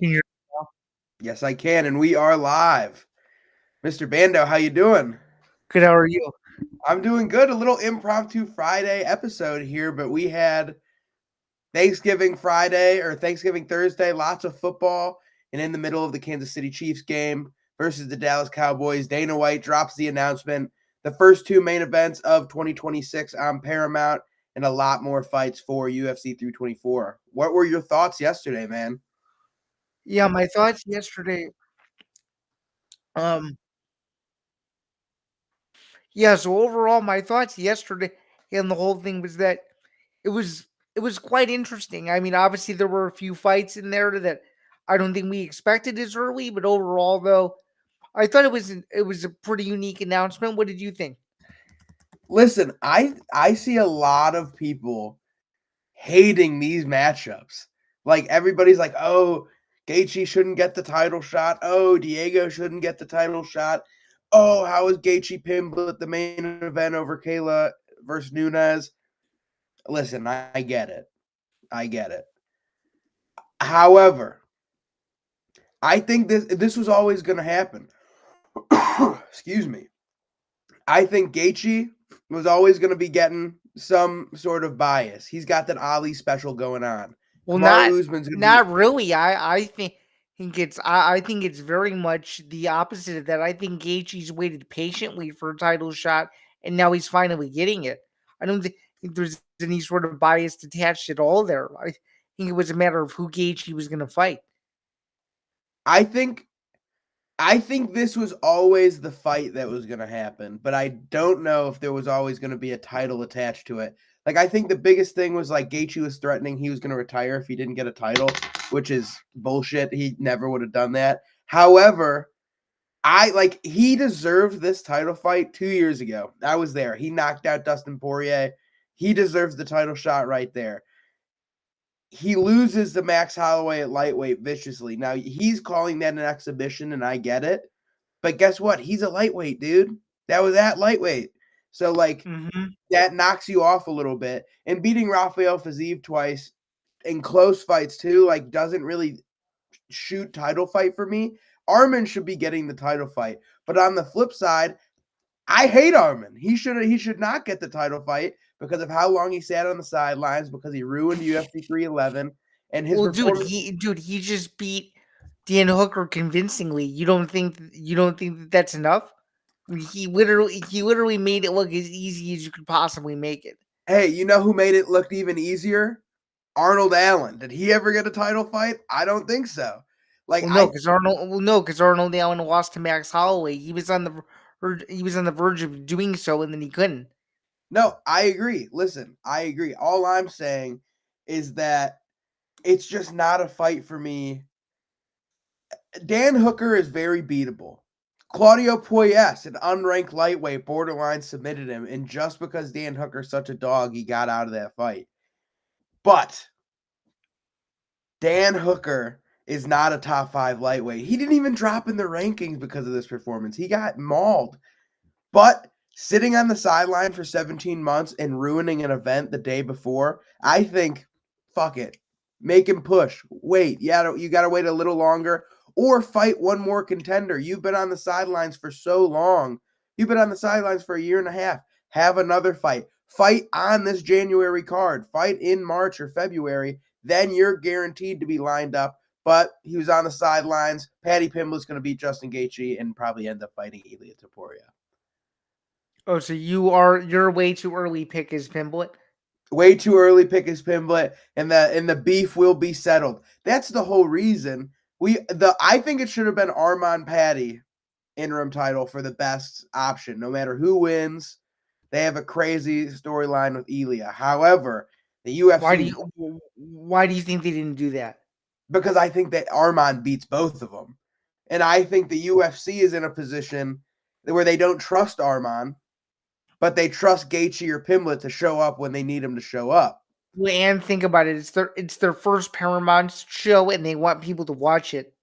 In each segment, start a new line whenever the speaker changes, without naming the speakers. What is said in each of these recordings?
Can you
Yes, I can, and we are live. Mr. Bando, how you doing?
Good, how are you?
I'm doing good. A little impromptu Friday episode here, but we had Thanksgiving Friday or Thanksgiving Thursday, lots of football, and in the middle of the Kansas City Chiefs game versus the Dallas Cowboys, Dana White drops the announcement. The first two main events of 2026 on Paramount, and a lot more fights for UFC 324. What were your thoughts yesterday, man?
Yeah, my thoughts yesterday. Um, yeah, so overall, my thoughts yesterday and the whole thing was that it was it was quite interesting. I mean, obviously there were a few fights in there that I don't think we expected as early, but overall though, I thought it was a pretty unique announcement. What did you think?
Listen, I see a lot of people hating these matchups. Like everybody's like, "Oh, Gaethje shouldn't get the title shot. Oh, Diego shouldn't get the title shot. Oh, how is Gaethje Pimblett the main event over Kayla versus Nunes?" Listen, I get it. I get it. However, I think this was always going to happen. Excuse me. I think Gaethje was always going to be getting some sort of bias. He's got that Ali special going on.
Well,
Kamaru Usman's going to be
not really. I think it's very much the opposite of that. I think Gaethje's waited patiently for a title shot, and now he's finally getting it. I don't think there's any sort of bias attached at all there. I think it was a matter of who Gaethje was going to fight.
I think I think this was always the fight that was going to happen, but I don't know if there was always going to be a title attached to it. Like I think the biggest thing was like Gaethje was threatening he was going to retire if he didn't get a title, which is bullshit. He never would have done that. However, he deserved this title fight 2 years ago. I was there. He knocked out Dustin Poirier. He deserves the title shot right there. He loses to Max Holloway at lightweight viciously. Now he's calling that an exhibition, and I get it. But guess what? He's a lightweight, dude. That was at lightweight. So like
Mm-hmm.
that knocks you off a little bit. And beating Rafael Fiziev twice in close fights too, like doesn't really shoot title fight for me. Armin should be getting the title fight. But on the flip side, I hate Armin. He should not get the title fight because of how long he sat on the sidelines, because he ruined UFC 311 and his
Well,
performance.
he just beat Dan Hooker convincingly. You don't think that that's enough? I mean, he literally made it look as easy as you could possibly make it.
Hey, you know who made it look even easier? Arnold Allen. Did he ever get a title fight? I don't think so. Like I
Well, no, because Arnold Allen lost to Max Holloway. He was on the verge of doing so, and then he couldn't.
No, I agree. Listen, I agree. All I'm saying is that it's just not a fight for me. Dan Hooker is very beatable. Claudio Puelles, an unranked lightweight, borderline submitted him, and just because Dan Hooker's such a dog, he got out of that fight. But Dan Hooker is not a top 5 lightweight. He didn't even drop in the rankings because of this performance. He got mauled. But sitting on the sideline for 17 months and ruining an event the day before, I think, fuck it. Make him push. Wait. Yeah, you got to wait a little longer or fight one more contender. You've been on the sidelines for so long. You've been on the sidelines for a year and a half. Have another fight. Fight on this January card. Fight in March or February. Then you're guaranteed to be lined up. But he was on the sidelines. Paddy Pimblett's going to beat Justin Gaethje and probably end up fighting Ilia Topuria.
Oh, so you're way too early pick his Pimblett.
Way too early pick his Pimblett, and the beef will be settled. That's the whole reason. I think it should have been Armand Paddy interim title for the best option. No matter who wins, they have a crazy storyline with Elia. However, the UFC,
Why do you think they didn't do that?
because I think that Armand beats both of them, and I think the UFC is in a position where they don't trust Armand, but they trust Gaethje or Pimblett to show up when they need him to show up.
Well, and think about it. It's their first Paramount show, and they want people to watch it.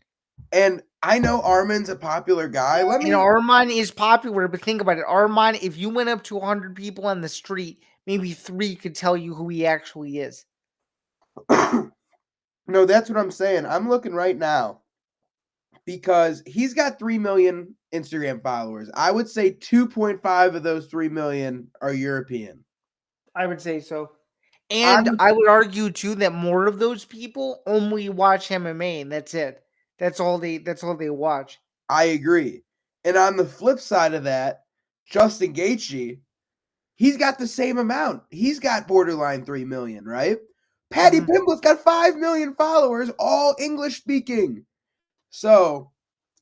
And I know Armin's a popular guy.
And Armand is popular, but think about it. Armand, if you went up to 100 people on the street, maybe three could tell you who he actually is.
No, that's what I'm saying. I'm looking right now because he's got 3 million Instagram followers. I would say 2.5 of those 3 million are European.
I would say so. And
On
I would argue too that more of those people only watch MMA and that's it. That's all they watch.
I agree. And on the flip side of that, Justin Gaethje, he's got the same amount. He's got borderline 3 million, right? Patty
Mhm.
Pimblett's got 5 million followers, all English speaking. So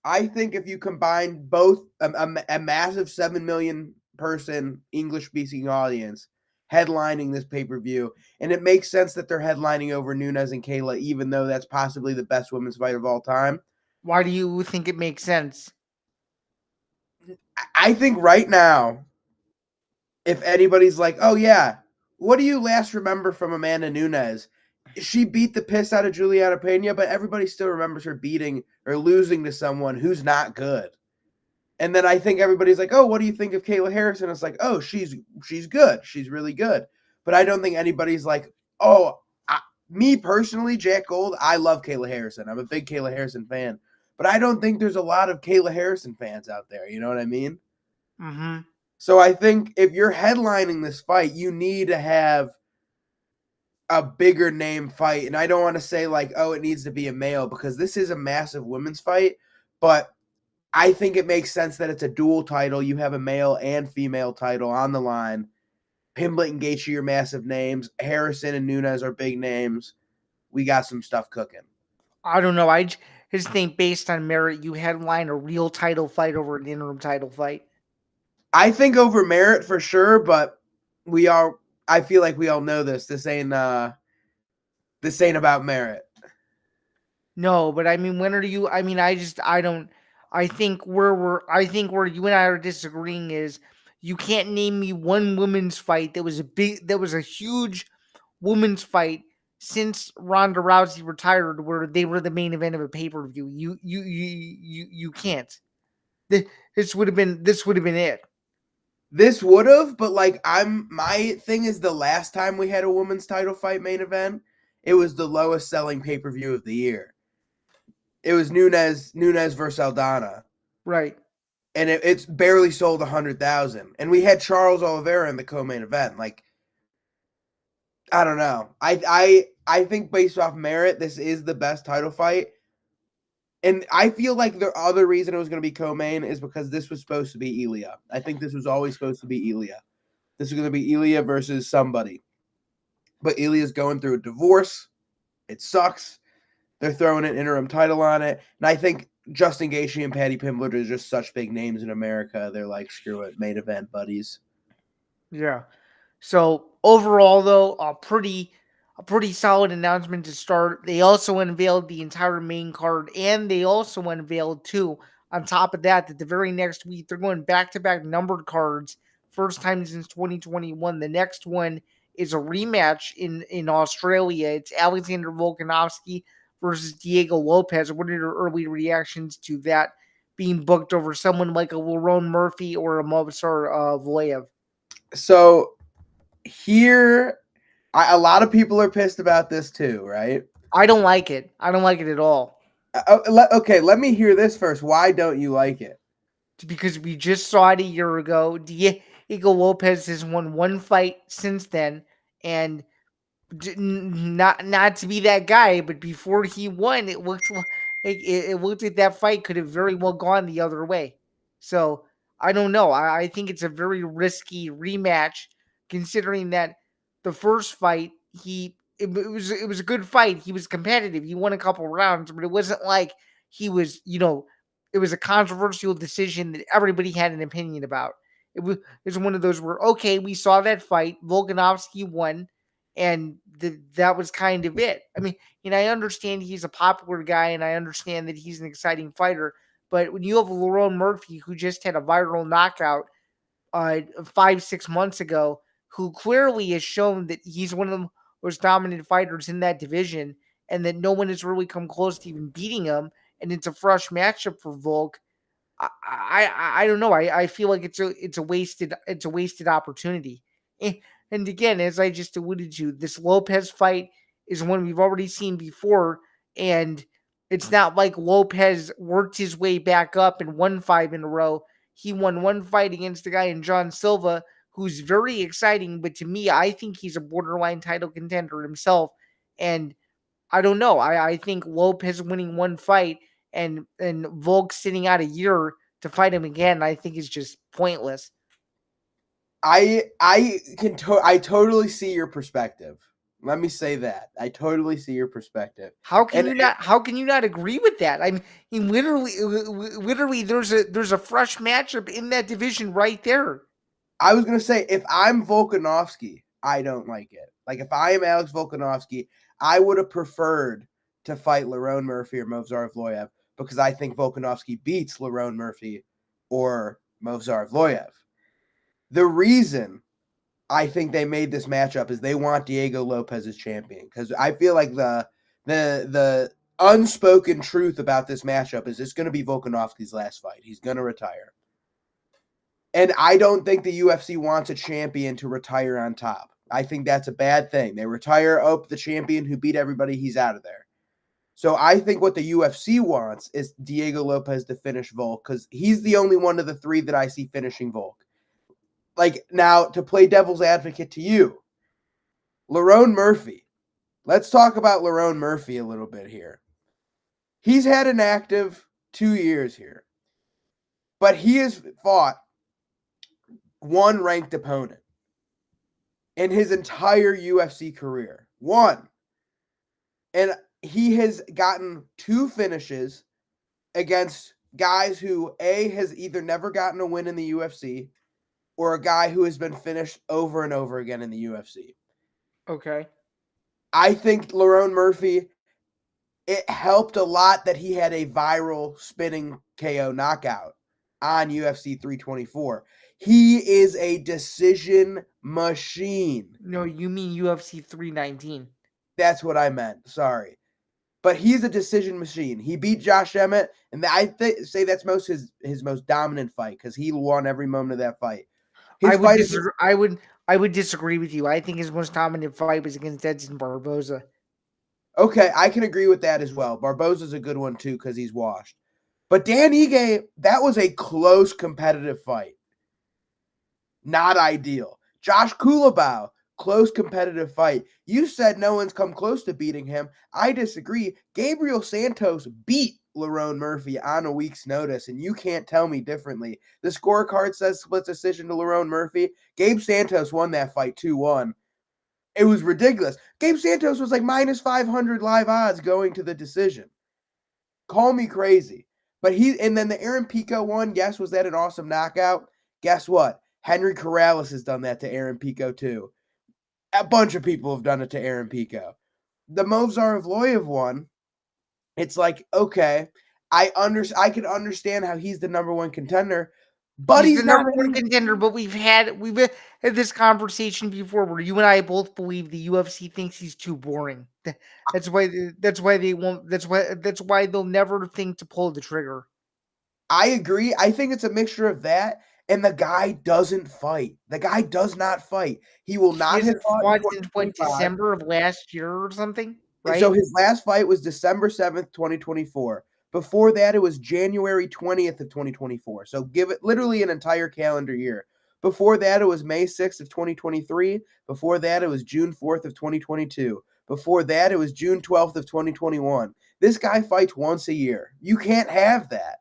I think if you combine both a massive 7 million person English speaking audience headlining this pay per view, and it makes sense that they're headlining over Nunes and Kayla, even though that's possibly the best women's fight of all time.
Why do you think it makes sense?
I think right now, if anybody's like, oh, yeah, what do you last remember from Amanda Nunes? She beat the piss out of Juliana Pena, but everybody still remembers her beating or losing to someone who's not good. And then I think everybody's like, "Oh, what do you think of Kayla Harrison?" It's like, "Oh, she's good. She's really good." But I don't think anybody's like, "Oh, me personally, Jack Gold, I love Kayla Harrison. I'm a big Kayla Harrison fan." But I don't think there's a lot of Kayla Harrison fans out there. You know what I mean?
Mhm.
So I think if you're headlining this fight, you need to have a bigger name fight. And I don't want to say like, "Oh, it needs to be a male," because this is a massive women's fight. But I think it makes sense that it's a dual title. You have a male and female title on the line. Pimblett and Gaethje are massive names. Harrison and Nunes are big names. We got some stuff cooking.
I don't know. Just think based on merit, you headline a real title fight over an interim title fight.
I think over merit for sure, but we are. I feel like we all know this. This ain't about merit.
No, but I mean, when are you? I mean, I don't. I think where you and I are disagreeing is you can't name me one women's fight that was a huge women's fight since Ronda Rousey retired, where they were the main event of a pay per view. You can't. This would have been it.
This would have, but like my thing is the last time we had a women's title fight main event, it was the lowest selling pay per view of the year. It was Nunes versus Aldana,
Right.
and it's barely sold 100,000. And we had Charles Oliveira in the co-main event. Like, I don't know. I think based off merit, this is the best title fight. And I feel like the other reason it was going to be co-main is because this was supposed to be Ilya. I think this was always supposed to be Ilya. This is going to be Ilya versus somebody. But Ilya's going through a divorce. It sucks. They're throwing an interim title on it. And I think Justin Gaethje and Patty Pimblett are just such big names in America. They're like, screw it, main event buddies.
Yeah. So overall, though, a pretty solid announcement to start. They also unveiled the entire main card, and they also unveiled too. On top of that, that the very next week they're going back to back numbered cards. First time since 2021. The next one is a rematch in Australia. It's Alexander Volkanovski versus Diego Lopez. What are your early reactions to that being booked over someone like a Lerone Murphy or a Movsar Voyev?
So here, a lot of people are pissed about this too, right?
I don't like it. I don't like it at all.
Okay, let me hear this first. Why don't you like it?
Because we just saw it a year ago. Diego Lopez has won one fight since then, and not to be that guy, but before he won, it looked like that fight could have very well gone the other way. So I don't know. I think it's a very risky rematch, considering that the first fight it was a good fight. He was competitive. He won a couple rounds, but it wasn't like he was it was a controversial decision that everybody had an opinion about. It was one of those where okay, we saw that fight. Volkanovski won and that was kind of it. I mean, I understand he's a popular guy, and I understand that he's an exciting fighter. But when you have Lerone Murphy, who just had a viral knockout 5-6 months ago, who clearly has shown that he's one of the most dominant fighters in that division, and that no one has really come close to even beating him, and it's a fresh matchup for Volk. I don't know. I feel like it's a wasted opportunity. And again, as I just alluded to, this Lopez fight is one we've already seen before, and it's not like Lopez worked his way back up and won 5 in a row. He won one fight against a guy in John Silva who's very exciting, but to me, I think he's a borderline title contender himself. And I don't know. I think Lopez winning one fight and Volk sitting out a year to fight him again, I think is just pointless.
I totally see your perspective. Let me say that. I totally see your perspective.
How can
And
you not? How can you not agree with that? I mean, literally, there's a fresh matchup in that division right there.
I was gonna say, if I'm Volkanovski, I don't like it. Like, if I am Alex Volkanovski, I would have preferred to fight Lerone Murphy or Movsar Evloev because I think Volkanovski beats Lerone Murphy or Movsar Evloev. The reason I think they made this matchup is they want Diego Lopez as champion, because I feel like the unspoken truth about this matchup is it's going to be Volkanovski's last fight. He's going to retire. And I don't think the UFC wants a champion to retire on top. I think that's a bad thing. They retire, the champion who beat everybody, he's out of there. So I think what the UFC wants is Diego Lopez to finish Volk, because he's the only one of the three that I see finishing Volk. Like, now, to play devil's advocate to you, Lerone Murphy. Let's talk about Lerone Murphy a little bit here. He's had an active 2 years here, but he has fought one ranked opponent in his entire UFC career. One. And he has gotten 2 finishes against guys who, A, has either never gotten a win in the UFC or a guy who has been finished over and over again in the UFC.
Okay.
I think Lerone Murphy, it helped a lot that he had a viral spinning KO knockout on UFC 324. He is a decision machine.
No, you mean UFC 319.
That's what I meant. Sorry. But he's a decision machine. He beat Josh Emmett, and I say that's his most dominant fight because he won every moment of that fight.
I would disagree with you. I think his most dominant fight was against Edson Barboza.
Okay, I can agree with that as well. Barboza's a good one too because he's washed. But Dan Ige, that was a close competitive fight. Not ideal. Josh Kulabau, close competitive fight. You said no one's come close to beating him. I disagree. Gabriel Santos beat Lerone Murphy on a week's notice, and you can't tell me differently. The scorecard says split decision to Lerone Murphy. Gabe Santos won that fight 2-1. It was ridiculous. Gabe Santos was like minus 500 live odds going to the decision. Call me crazy. But and then the Aaron Pico one, yes, was that an awesome knockout? Guess what? Henry Corrales has done that to Aaron Pico too. A bunch of people have done it to Aaron Pico. The Movsar Evloev one, it's like, okay, I can understand how he's the number one contender, but he's
the
not
number one contender. But we've had this conversation before where you and I both believe the UFC thinks he's too boring. That's why they won't. That's why they'll never think to pull the trigger.
I agree. I think it's a mixture of that. And the guy doesn't fight. The guy does not fight. He will not have
fought since December of last year or something, right?
So his last fight was December 7th, 2024. Before that, it was January 20th of 2024. So give it literally an entire calendar year. Before that, it was May 6th of 2023. Before that, it was June 4th of 2022. Before that, it was June 12th of 2021. This guy fights once a year. You can't have that.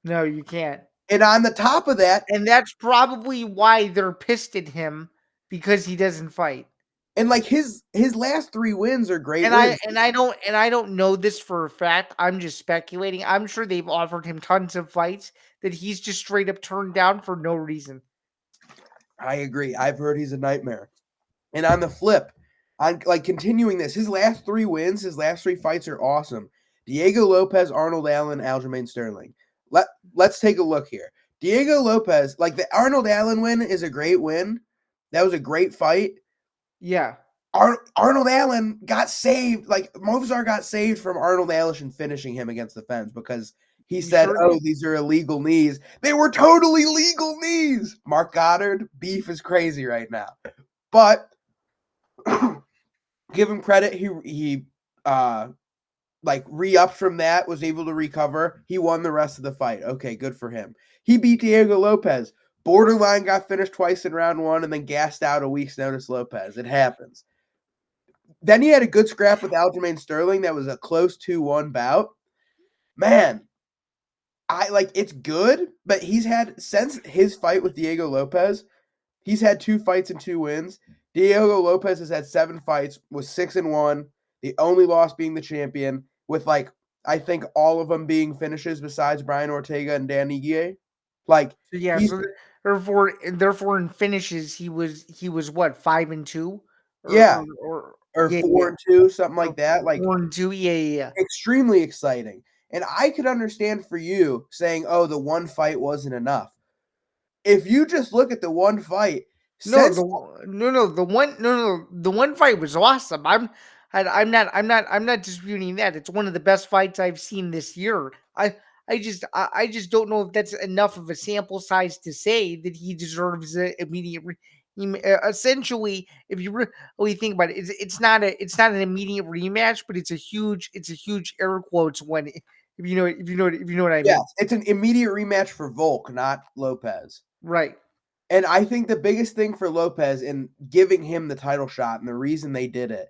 No, you can't.
And on the top of that,
and that's probably why they're pissed at him because he doesn't fight.
And like his last 3 wins are great
wins.
And
I don't know this for a fact. I'm just speculating. I'm sure they've offered him tons of fights that he's just straight up turned down for no reason.
I agree. I've heard he's a nightmare. And on the flip, on like continuing this, his last 3 wins, his last 3 fights are awesome. Diego Lopez, Arnold Allen, Aljamain Sterling. Let's take a look here. Diego Lopez, like the Arnold Allen win is a great win. That was a great fight.
Yeah.
Arnold Allen got saved. Like Movsar got saved from Arnold Allen finishing him against the fence because he said, these are illegal knees. They were totally legal knees. Mark Goddard, beef is crazy right now. But give him credit. He like re-upped from that, was able to recover. He won the rest of the fight. Okay, good for him. He beat Diego Lopez. Borderline got finished twice in round 1 and then gassed out a week's notice Lopez. It happens. Then he had a good scrap with Aljamain Sterling that was a close 2-1 bout. Man, it's good, but he's had, since his fight with Diego Lopez, he's had 2 fights and 2 wins. Diego Lopez has had 7 fights, was 6-1. The only loss being the champion, with I think all of them being finishes besides Brian Ortega and Dan Ige. He's
So therefore in finishes he was what, 5-2,
yeah,
or
or
yeah, yeah,
4-2, something
or
like that.
4-2, yeah, yeah, yeah.
Extremely exciting. And I could understand for you saying, "Oh, the one fight wasn't enough." If you just look at the one fight,
No,
since
the one fight was awesome. I'm not disputing that. It's one of the best fights I've seen this year. I just don't know if that's enough of a sample size to say that he deserves an immediate. Essentially, if you really think about it, it's not an immediate rematch, but it's a huge air quotes one. If you know what I
yes,
mean,
it's an immediate rematch for Volk, not Lopez.
right?
And I think the biggest thing for Lopez in giving him the title shot and the reason they did it,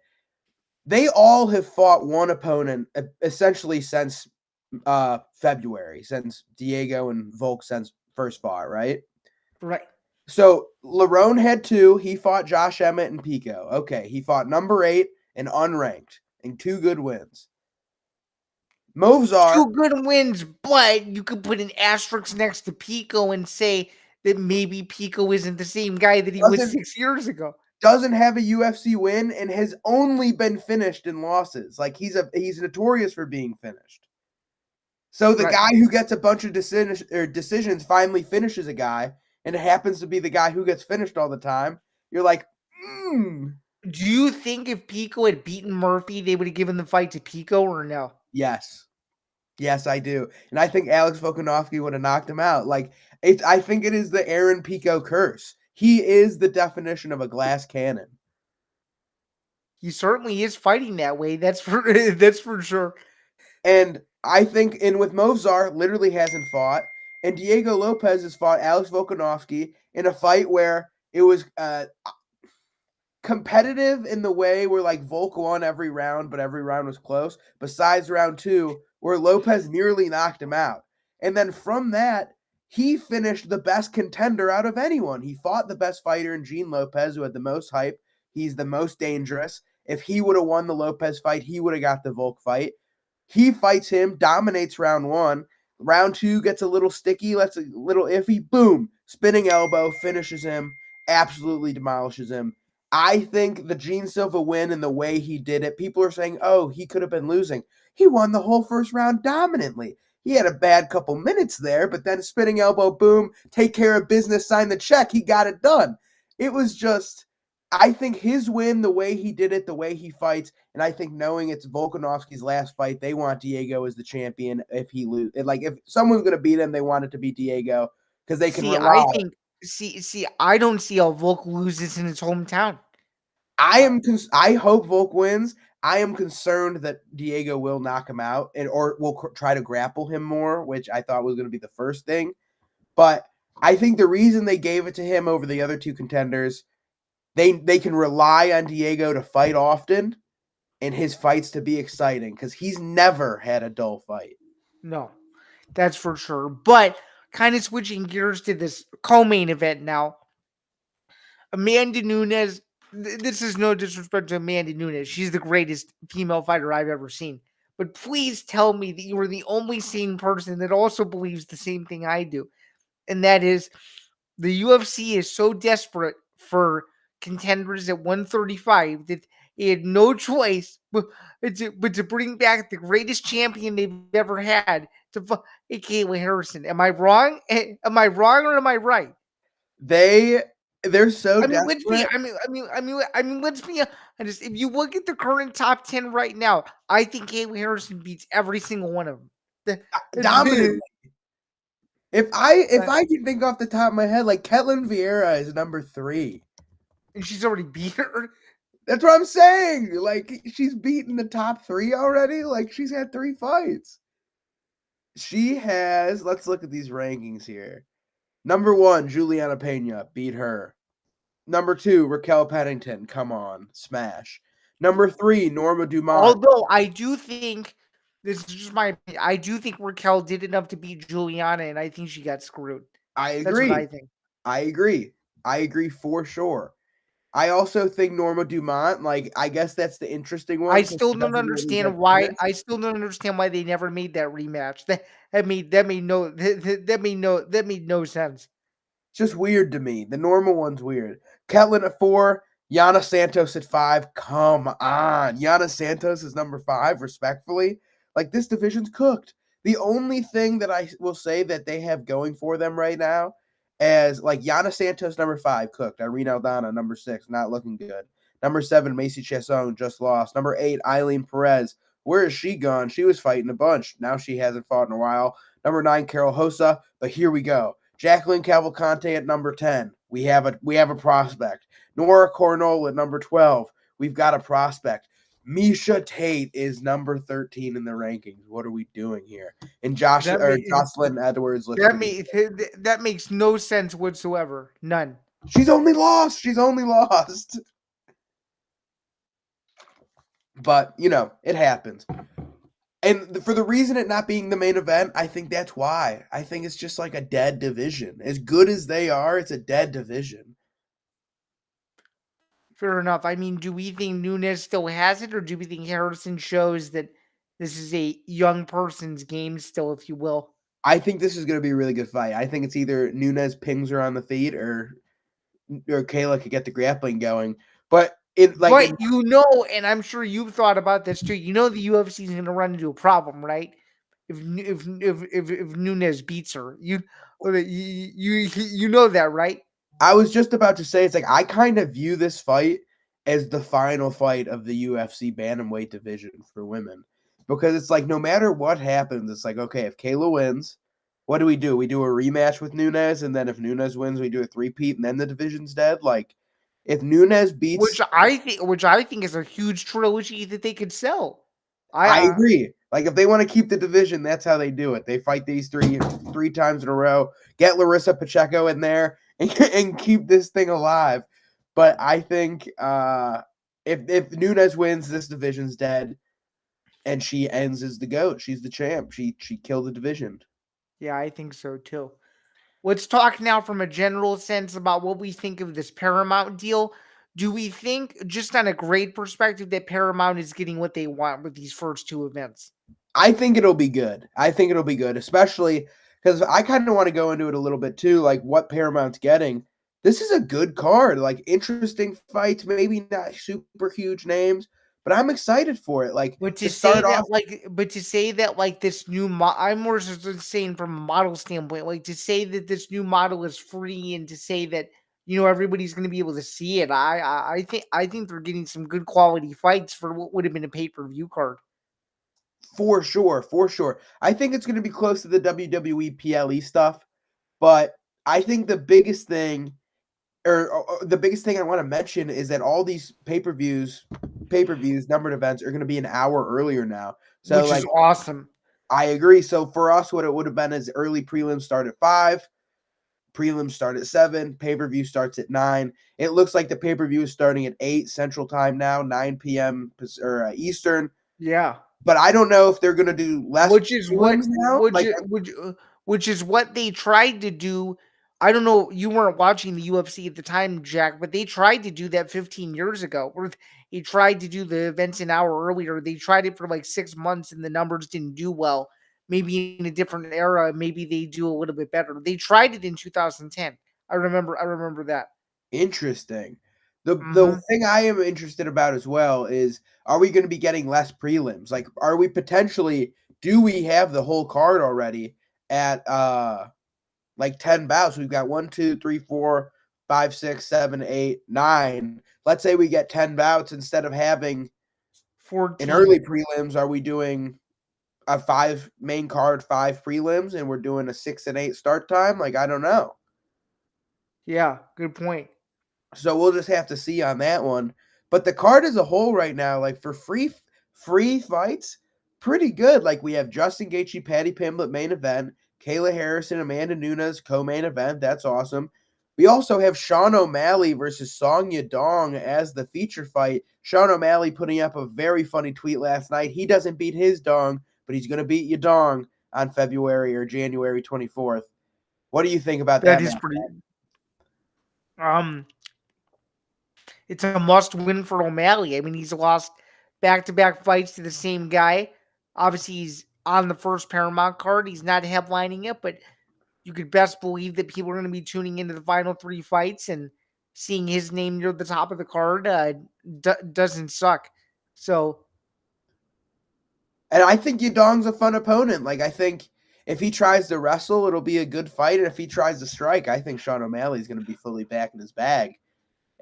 they all have fought one opponent essentially since February, since Diego and Volk since first fought, right?
Right.
So Lerone had 2. He fought Josh Emmett and Pico. Okay, he fought number 8 and unranked and 2 good wins. Movzar
2 good wins, but you could put an asterisk next to Pico and say that maybe Pico isn't the same guy that he was
doesn't
6 years ago.
doesn't have a UFC win and has only been finished in losses. He's notorious for being finished. So the
Right.
guy who gets a bunch of decisions finally finishes a guy, and it happens to be the guy who gets finished all the time. You're like,
Do you think if Pico had beaten Murphy, they would have given the fight to Pico or no?
yes. Yes, I do. And I think Alex Volkanovski would have knocked him out. I think it is the Aaron Pico curse. He is the definition of a glass cannon.
He certainly is fighting that way. That's for that's for sure.
And I think, and with Movzar, literally hasn't fought. And Diego Lopez has fought Alex Volkanovski in a fight where it was competitive in the way where Volk won every round, but every round was close. Besides round 2, where Lopez nearly knocked him out. And then from that, he finished the best contender out of anyone. He fought the best fighter in Gene Lopez, who had the most hype. He's the most dangerous. If he would have won the Lopez fight, he would have got the Volk fight. He fights him, dominates round 1. Round 2 gets a little sticky, lets a little iffy. Boom, spinning elbow, finishes him, absolutely demolishes him. I think the Gene Silva win and the way he did it, people are saying, oh, he could have been losing. He won the whole first round dominantly. He had a bad couple minutes there, but then spinning elbow, boom, take care of business, sign the check. He got it done. It was just, I think his win, the way he did it, the way he fights, and I think knowing it's Volkanovski's last fight, they want Diego as the champion if he lose. If someone's going to beat him, they want it to be Diego because they can
See,
rely.
I don't see how Volk loses in his hometown.
I hope Volk wins. I am concerned that Diego will knock him out or will try to grapple him more, which I thought was going to be the first thing. But I think the reason they gave it to him over the other 2 contenders, they can rely on Diego to fight often and his fights to be exciting because he's never had a dull fight.
No, that's for sure. But kind of switching gears to this co-main event now. Amanda Nunes. This is no disrespect to Amanda Nunes. She's the greatest female fighter I've ever seen. But please tell me that you are the only sane person that also believes the same thing I do. And that is the UFC is so desperate for contenders at 135 that it had no choice but to bring back the greatest champion they've ever had to fight Kayla Harrison. Am I wrong? Am I wrong or am I right?
They're so
I mean, let's be.
desperate.
Let's be honest. If you look at the current top 10 right now, I think Kayla Harrison beats every single one of them.
Dominantly. If I can think off the top of my head, Ketlin Vieira is number 3.
And she's already beat her.
That's what I'm saying. Like, she's beaten the top 3 already. Like, she's had 3 fights. She has, let's look at these rankings here. Number 1, Juliana Pena, beat her. Number 2, Raquel Pennington, come on, smash. Number 3, Norma Dumont.
Although I do think this is just my opinion, I do think Raquel did enough to beat Juliana, and I think she got screwed.
I
That's what
agree.
I think.
I agree. I agree for sure. I also think Norma Dumont, like, I guess that's the interesting one
I
because
still
she
don't
doesn't really
understand
get
why.
finished.
I still don't understand why they never made that rematch. That made no sense.
It's just weird to me. The normal one's weird. Ketlin at 4, Yana Santos at 5. Come on. Yana Santos is number 5, respectfully. Like, this division's cooked. The only thing that I will say that they have going for them right now is, like, Yana Santos, number 5, cooked. Irene Aldana, number 6, not looking good. Number 7, Macy Chiasson, just lost. Number 8, Eileen Perez. Where is she gone? She was fighting a bunch. Now she hasn't fought in a while. Number 9, Carol Hosa. But here we go. Jacqueline Cavalcante at number 10. We have a prospect. Nora Cornell at number 12. We've got a prospect. Misha Tate is number 13 in the rankings. What are we doing here? And
That may,
Jocelyn Edwards looks
that
pretty
may,
good.
that makes no sense whatsoever. None.
She's only lost. But, it happens. And for the reason it not being the main event, I think that's why. I think it's just like a dead division. As good as they are, it's a dead division.
Fair enough. I mean, do we think Nunes still has it, or do we think Harrison shows that this is a young person's game still, if you will?
I think this is going to be a really good fight. I think it's either Nunes pings her on the feet or Kayla could get the grappling going. But
But and I'm sure you've thought about this too. You know the UFC is going to run into a problem, right? If Nunes beats her, you know that, right?
I was just about to say, it's like I kind of view this fight as the final fight of the UFC bantamweight division for women. Because it's like no matter what happens, it's like, okay, if Kayla wins, what do? We do a rematch with Nunes, and then if Nunes wins, we do a three-peat, and then the division's dead. Like, if Nunes beats,
Which I think is a huge trilogy that they could sell.
I agree. Like, if they want to keep the division, that's how they do it. They fight these three times in a row, get Larissa Pacheco in there, and keep this thing alive. But I think if Nunes wins, this division's dead, and she ends as the GOAT. She's the champ. She killed the division.
Yeah, I think so too. Let's talk now from a general sense about what we think of this Paramount deal. Do we think, just on a grade perspective, that Paramount is getting what they want with these first two events?
I think it'll be good. Especially because I kind of want to go into it a little bit too, like what Paramount's getting. This is a good card, like interesting fights, maybe not super huge names, but I'm excited for it. Like
But
to
to say
start off,
that, this new, I'm more just saying from a model standpoint, like to say that this new model is free, and to say that everybody's going to be able to see it. I think they're getting some good quality fights for what would have been a pay-per-view card.
for sure, for sure. I think it's going to be close to the WWE PLE stuff, but I think the biggest thing or the biggest thing I want to mention is that all these pay-per-views, numbered events are going to be an hour earlier now. So
Which is
like
awesome.
I agree. So for us, what it would have been is early prelims start at 5, prelims start at 7, pay-per-view starts at 9. It looks like the pay-per-view is starting at 8 Central Time now, 9 p.m. Eastern.
Yeah.
But I don't know if they're going to do less
Which is what
prelims now.
which is what they tried to do. I don't know, you weren't watching the UFC at the time, Jack, but they tried to do that 15 years ago. Where they tried to do the events an hour earlier. They tried it for like 6 months and the numbers didn't do well. Maybe in a different era, maybe they do a little bit better. They tried it in 2010. I remember that.
Interesting. The
Mhm.
thing I am interested about as well is, are we going to be getting less prelims? Like, are we potentially, do we have the whole card already at like 10 bouts? We've got 1, 2, 3, 4, 5, 6, 7, 8, 9. Let's say we get 10 bouts instead of having an
14.
early prelims. Are we doing a 5 main card, 5 prelims, and we're doing a 6 and 8 start time? Like, I don't know.
Yeah, good point.
So we'll just have to see on that one. But the card as a whole right now, like for free fights, pretty good. Like we have Justin Gaethje, Patty Pimblett main event, Kayla Harrison, Amanda Nunes co-main event. That's awesome. We also have Sean O'Malley versus Song Yadong as the feature fight. Sean O'Malley putting up a very funny tweet last night. He doesn't beat his dong, but he's going to beat Yadong on February or January 24th. What do you think about
That
that
is
match?
pretty. It's a must win for O'Malley. I mean, he's lost back to back fights to the same guy. Obviously, he's on the first Paramount card. He's not headlining it, but you could best believe that people are going to be tuning into the final three fights and seeing his name near the top of the card doesn't suck. So,
And I think Yadong's a fun opponent. Like I think if he tries to wrestle, it'll be a good fight. And if he tries to strike, I think Sean O'Malley's going to be fully back in his bag.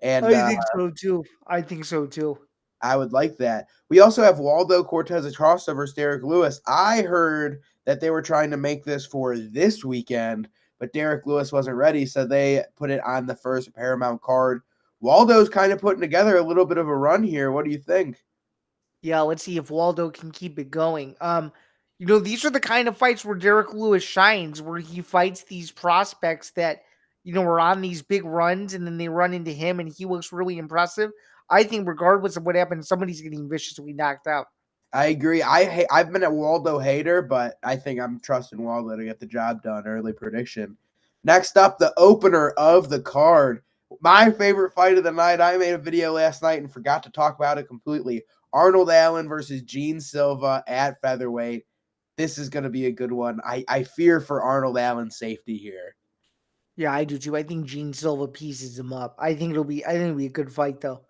And
I think so too. I think so too.
I would like that. We also have Waldo Cortez Acosta versus Derek Lewis. I heard that they were trying to make this for this weekend, but Derek Lewis wasn't ready, so they put it on the first Paramount card. Waldo's kind of putting together a little bit of a run here. What do you think?
Yeah, let's see if Waldo can keep it going. These are the kind of fights where Derek Lewis shines, where he fights these prospects that, are on these big runs and then they run into him and he looks really impressive. I think regardless of what happens, somebody's getting viciously knocked out.
I agree. I've been a Waldo hater, but I think I'm trusting Waldo to get the job done. Early prediction. Next up, the opener of the card. My favorite fight of the night. I made a video last night and forgot to talk about it completely. Arnold Allen versus Gene Silva at featherweight. This is going to be a good one. I fear for Arnold Allen's safety here.
Yeah, I do too. I think Gene Silva pieces him up. I think it'll be a good fight though.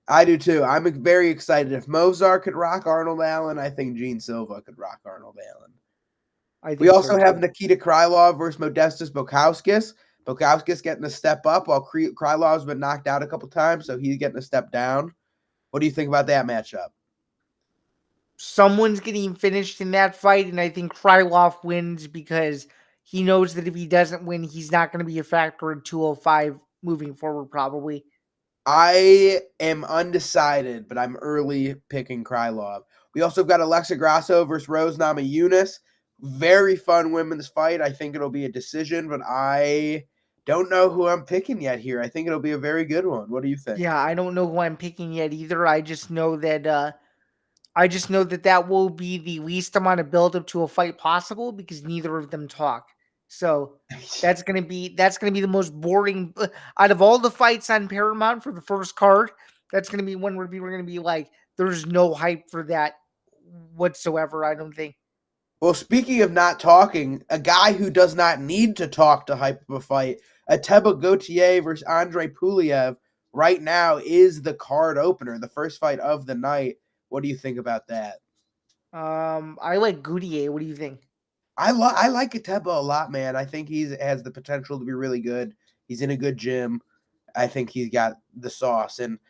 I do too. I'm very excited. If Mozart could rock Arnold Allen, I think Gene Silva could rock Arnold Allen.
I think
We also
so
have
too.
Nikita Krylov versus Modestas Bukauskas. Bukauskas getting a step up while Krylov's been knocked out a couple times, so he's getting a step down. What do you think about that matchup?
Someone's getting finished in that fight, and I think Krylov wins because he knows that if he doesn't win, he's not going to be a factor in 205 moving forward, probably.
I am undecided, but I'm early picking Krylov. We also have got Alexa Grasso versus Rose Namajunas. Very fun women's fight. I think it'll be a decision, but I don't know who I'm picking yet here. I think it'll be a very good one. What do you think?
Yeah, I don't know who I'm picking yet either. I just know that will be the least amount of buildup to a fight possible because neither of them talk. So that's gonna be the most boring out of all the fights on Paramount for the first card. That's gonna be one where people are gonna be like, "There's no hype for that whatsoever." I don't think.
Well, speaking of not talking, a guy who does not need to talk to hype up a fight, Ateba Gautier versus Andre Puliev, right now is the card opener, the first fight of the night. What do you think about that?
I like Goudier. What do you think?
I like Ateba a lot, man. I think he has the potential to be really good. He's in a good gym. I think he's got the sauce. And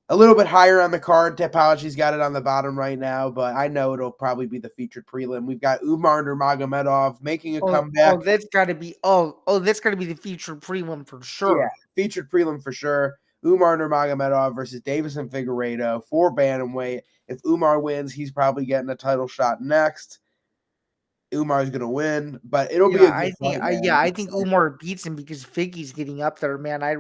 a little bit higher on the card. Topology's got it on the bottom right now, but I know it'll probably be the featured prelim. We've got Umar Nurmagomedov making a comeback.
That's gotta be the featured prelim for
Yeah,
sure.
featured prelim for sure. Umar Nurmagomedov versus Davison Figueiredo for bantamweight. If Umar wins, he's probably getting a title shot next. Umar's gonna win, but it'll be
Yeah,
a good fight, man.
I
I'm
think
excited.
Umar beats him because Figgy's getting up there, man. I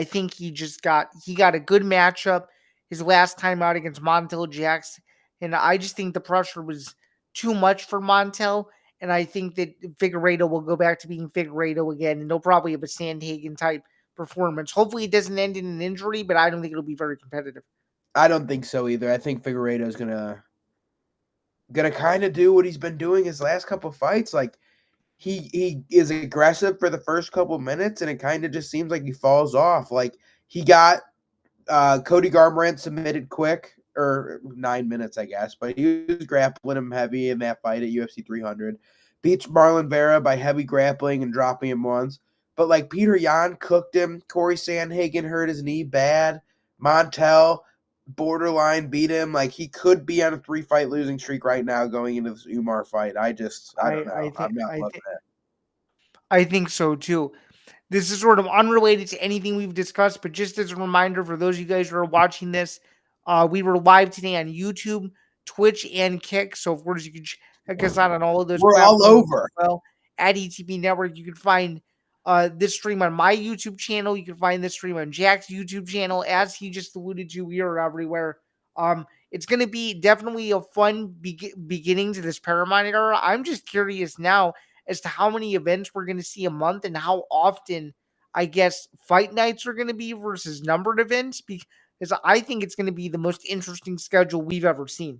think he got a good matchup his last time out against Montel Jackson, and I just think the pressure was too much for Montel, and I think that Figueiredo will go back to being Figueiredo again, and they'll probably have a Sandhagen type performance. Hopefully, it doesn't end in an injury, but I don't think it'll be very competitive.
I don't think so either. I think Figueiredo's gonna kind of do what he's been doing his last couple fights. Like he is aggressive for the first couple minutes, and it kind of just seems like he falls off. Like he got Cody Garbrandt submitted quick, or 9 minutes, I guess, but he was grappling him heavy in that fight at UFC 300. Beats Marlon Vera by heavy grappling and dropping him once. But like Peter Yan cooked him. Corey Sandhagen hurt his knee bad. Montel borderline beat him. Like he could be on a 3-fight losing streak right now going into this Umar fight. I don't
I
know.
I
I'm
think
not
I
loving
think
it.
I think so too. This is sort of unrelated to anything we've discussed, but just as a reminder for those of you guys who are watching this, we were live today on YouTube, Twitch, and Kick. So, of course, you can check us out on all of those
We're all
platforms
over.
as well. At ETB Network, you can find this stream on my YouTube channel. You can find this stream on Jack's YouTube channel. As he just alluded to, we are everywhere. It's going to be definitely a fun beginning to this Paramount era. I'm just curious now as to how many events we're going to see a month and how often, I guess, fight nights are going to be versus numbered events, because I think it's going to be the most interesting schedule we've ever seen.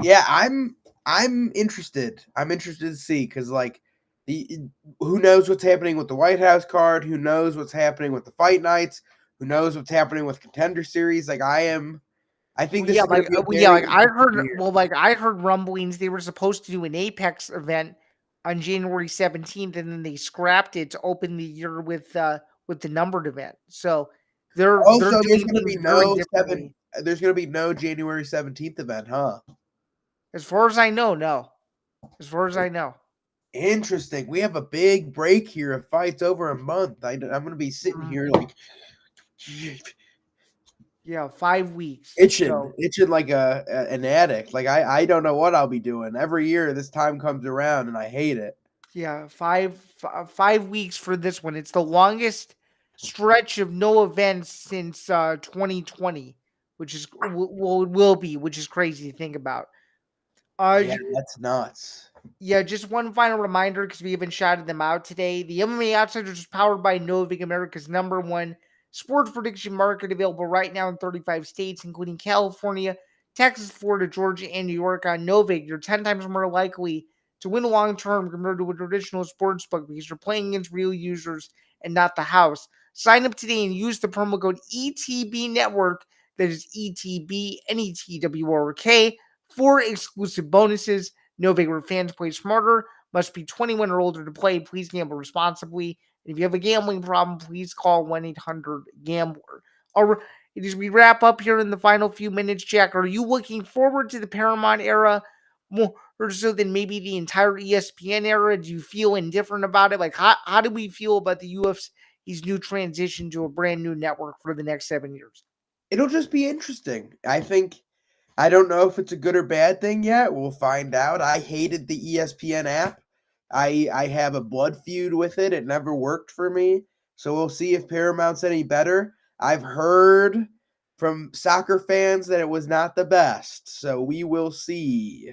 Yeah, I'm interested. I'm interested to see because like who knows what's happening with the White House card? Who knows what's happening with the fight nights? Who knows what's happening with Contender Series? Like I think this is going to be a very interesting year.
I heard rumblings they were supposed to do an Apex event on January 17th, and then they scrapped it to open the year with the numbered event. So they're
Also, there's
doing
going to
things
be
very
no
differently.
There's going to be no January 17th event, huh?
As far as I know, no. As far as I know.
Interesting. We have a big break here of fights over a month. I'm going to be sitting here like
Yeah, 5 weeks.
itching like an addict. Like I don't know what I'll be doing. Every year this time comes around and I hate it.
Yeah, 5 weeks for this one. It's the longest stretch of no events since 2020, which is will be, which is crazy to think about.
Yeah, that's nuts.
Yeah, just one final reminder because we haven't shouted them out today. The MMA Outsiders is powered by Novig, America's #1 sports prediction market, available right now in 35 states, including California, Texas, Florida, Georgia, and New York. On Novig, you're 10 times more likely to win long term compared to a traditional sports book because you're playing against real users and not the house. Sign up today and use the promo code ETB Network. That is ETB NETWORK for exclusive bonuses. No bigger fans play smarter. Must be 21 or older to play. Please gamble responsibly. And if you have a gambling problem, please call 1-800-GAMBLER. All right, as we wrap up here in the final few minutes, Jack, are you looking forward to the Paramount era more so than maybe the entire ESPN era? Do you feel indifferent about it? Like, how do we feel about the UFC's new transition to a brand new network for the next 7 years?
It'll just be interesting. I don't know if it's a good or bad thing yet. We'll find out. I hated the ESPN app. I have a blood feud with it. It never worked for me. So we'll see if Paramount's any better. I've heard from soccer fans that it was not the best. So we will see.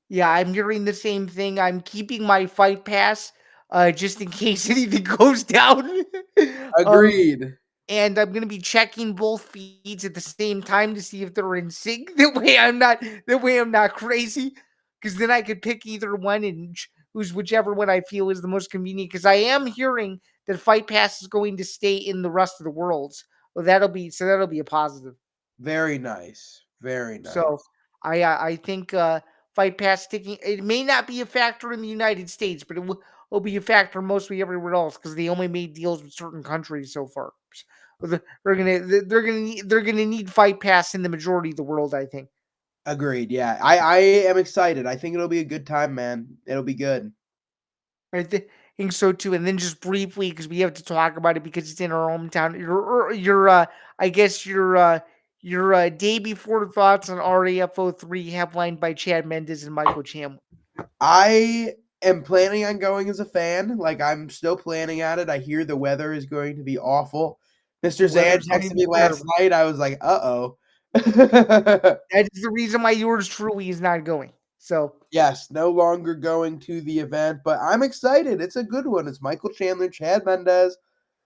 Yeah, I'm hearing the same thing. I'm keeping my fight pass just in case anything goes down. um,
Agreed.
and I'm gonna be checking both feeds at the same time to see if they're in sync. That way I'm not crazy. Because then I could pick either one and choose whichever one I feel is the most convenient. Because I am hearing that Fight Pass is going to stay in the rest of the worlds. Well, that'll be a positive.
Very nice. Very nice.
So I think Fight Pass sticking. It may not be a factor in the United States, but it will be a factor mostly everywhere else because they only made deals with certain countries so far. So they're gonna need Fight Pass in the majority of the world, I think.
Agreed. Yeah. I am excited. I think it'll be a good time, man. It'll be good.
I think so too. And then just briefly, because we have to talk about it because it's in our hometown. I guess your day before thoughts on RAFO 3, headlined by Chad Mendes and Michael Chandler.
I am planning on going as a fan. Like I'm still planning on it. I hear the weather is going to be awful. Mr. Zan texted me last night. I was like, uh-oh.
That is the reason why yours truly is not going. So
yes, no longer going to the event, but I'm excited. It's a good one. It's Michael Chandler, Chad Mendes.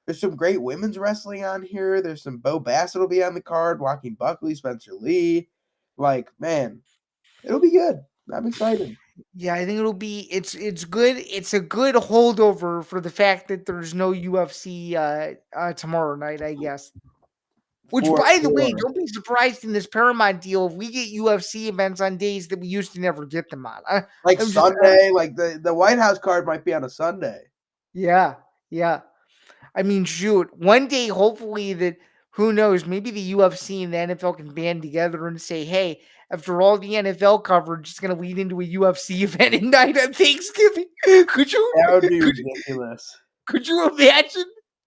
There's some great women's wrestling on here. There's some Bo Bassett will be on the card, Joaquin Buckley, Spencer Lee. Like, man, it'll be good. I'm excited.
Yeah, I think it's good. It's a good holdover for the fact that there's no UFC tomorrow night, I guess. Which, by the way, don't be surprised in this Paramount deal if we get UFC events on days that we used to never get them on.
Like Sunday, like the White House card might be on a Sunday.
Yeah. I mean, shoot, one day, hopefully, who knows, maybe the UFC and the NFL can band together and say, hey, after all the NFL coverage, it's going to lead into a UFC event at night on Thanksgiving.
That would be ridiculous.
Could you imagine?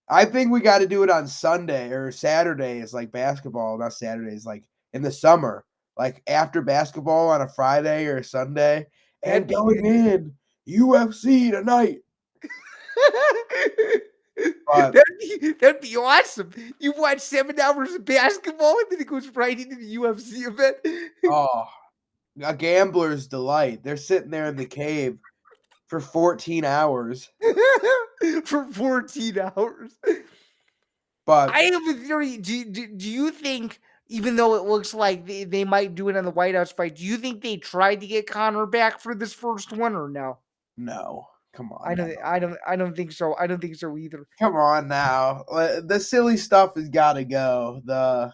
I think we got to do it on Sunday or Saturday. Is like basketball, not Saturdays. Like in the summer, like after basketball on a Friday or a Sunday,
That'd
and
be
going in UFC tonight. But
that'd be awesome. You watch 7 hours of basketball and then it goes right into the UFC event.
oh, a gambler's delight. They're sitting there in the cave for 14 hours.
For 14 hours.
But
I have a theory. Do you think, even though it looks like they might do it on the White House fight, do you think they tried to get Connor back for this first one or no?
no, come
I
on now.
don't I don't think so. I don't think so either.
Come on now. The silly stuff has got to go. The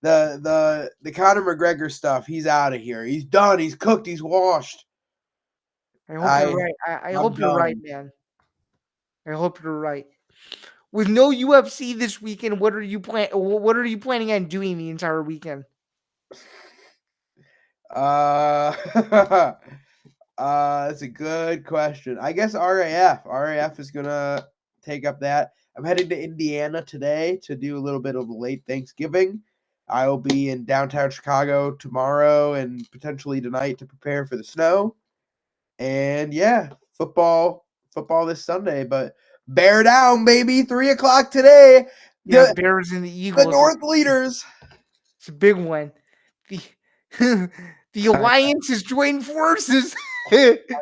Conor McGregor stuff, he's out of here. He's done. He's cooked. He's washed.
I hope you're
I
right. I
I'm
hope you're right,
done.
man. I hope you're right. With no UFC this weekend, what are you What are you planning on doing the entire weekend?
Uh, that's a good question. I guess RAF. RAF is gonna take up that. I'm heading to Indiana today to do a little bit of a late Thanksgiving. I will be in downtown Chicago tomorrow and potentially tonight to prepare for the snow. And yeah, football this Sunday. But bear down, baby. 3 o'clock today.
Yeah,
The
Bears and the
the
Eagles.
North leaders.
It's a big one. The the alliance is joining forces.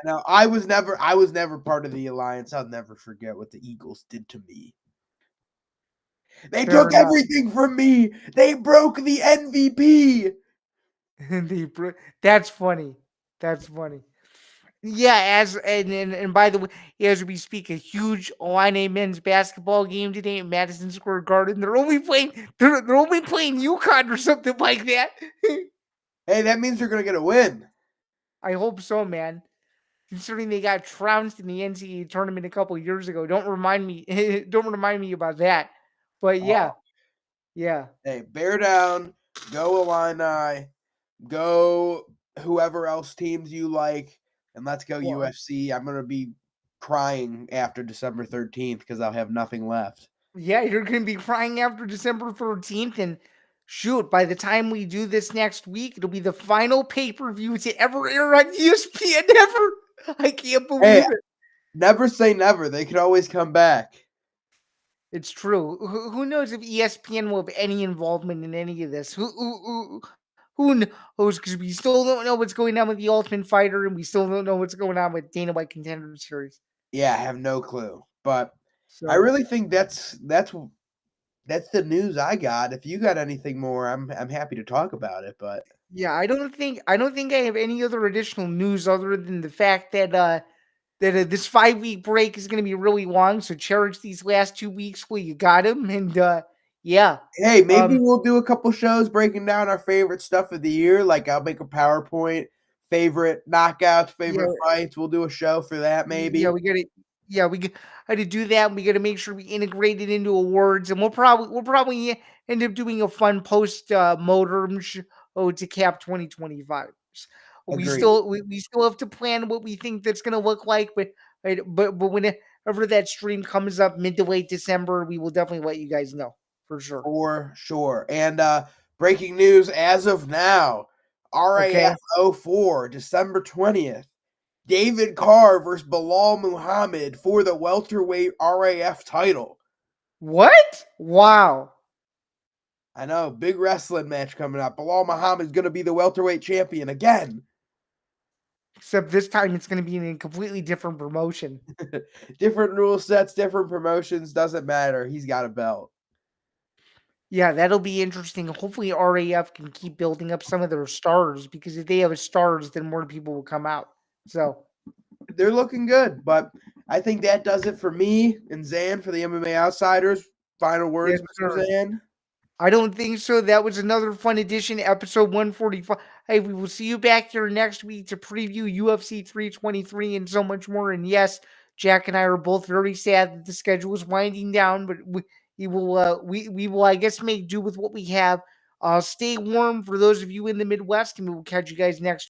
Now I was never part of the alliance. I'll never forget what the Eagles did to me. They
Fair
took
enough.
everything from me. They broke the MVP.
That's funny. That's funny. Yeah, and by the way, as we speak, a huge Illini men's basketball game today at Madison Square Garden. They're only playing UConn or something like that.
Hey, that means they're gonna get a win.
I hope so, man. Considering they got trounced in the NCAA tournament a couple years ago. Don't remind me. Don't remind me about that. But yeah,
Oh,
yeah,
hey, bear down. Go Illini. Go whoever else teams you like, and let's go
well,
UFC. I'm gonna be crying after December 13th because I'll have nothing left.
yeah. You're gonna be crying after December 13th, and shoot, by the time we do this next week, it'll be the final pay-per-view to ever air on ESPN ever. I can't
Hey,
believe it.
never say never. They can always come back.
It's true. Who knows if ESPN will have any involvement in any of this? Who knows? Because we still don't know what's going on with the Ultimate Fighter, and we still don't know what's going on with Dana White Contender Series.
Yeah, I have no clue. But I
So
really think that's the news I got. If you got anything more, I'm happy to talk about it. But
yeah, I don't think I have any other additional news other than the fact that this 5 week break is going to be really long. So cherish these last 2 weeks while you got them, and yeah,
hey, maybe
um,
we'll do a couple shows breaking down our favorite stuff of the year. Like I'll make a PowerPoint, favorite knockouts,
yeah,
favorite fights. We'll do a show for that
yeah,
maybe.
we got to. Yeah, had to do that. We got to make sure we integrate it into awards, and we'll probably end up doing a fun post modem show to cap 2025.
Agreed.
We still have to plan what we think that's going to look like, but right, but whenever that stream comes up mid to late December, we will definitely let you guys know for sure.
For sure. And breaking news as of now,
Okay,
RAF 04, December 20th. David Carr versus Bilal Muhammad for the welterweight RAF title.
what? Wow.
I know, big wrestling match coming up. Bilal Muhammad's going to be the welterweight champion again.
Except this time it's going to be in a completely different promotion.
Different rule sets, different promotions, doesn't matter. He's got a belt.
Yeah, that'll be interesting. Hopefully, RAF can keep building up some of their stars because if they have stars, then more people will come out. So,
They're looking good, but I think that does it for me and Zan for the MMA Outsiders. Final
yes,
words, Mr.
sir.
Zan.
I don't think so. That was another fun edition, episode 145. Hey, we will see you back here next week to preview UFC 323 and so much more. And yes, Jack and I are both very sad that the schedule is winding down, but we will, I guess, make do with what we have. Stay warm for those of you in the Midwest, and we will catch you guys next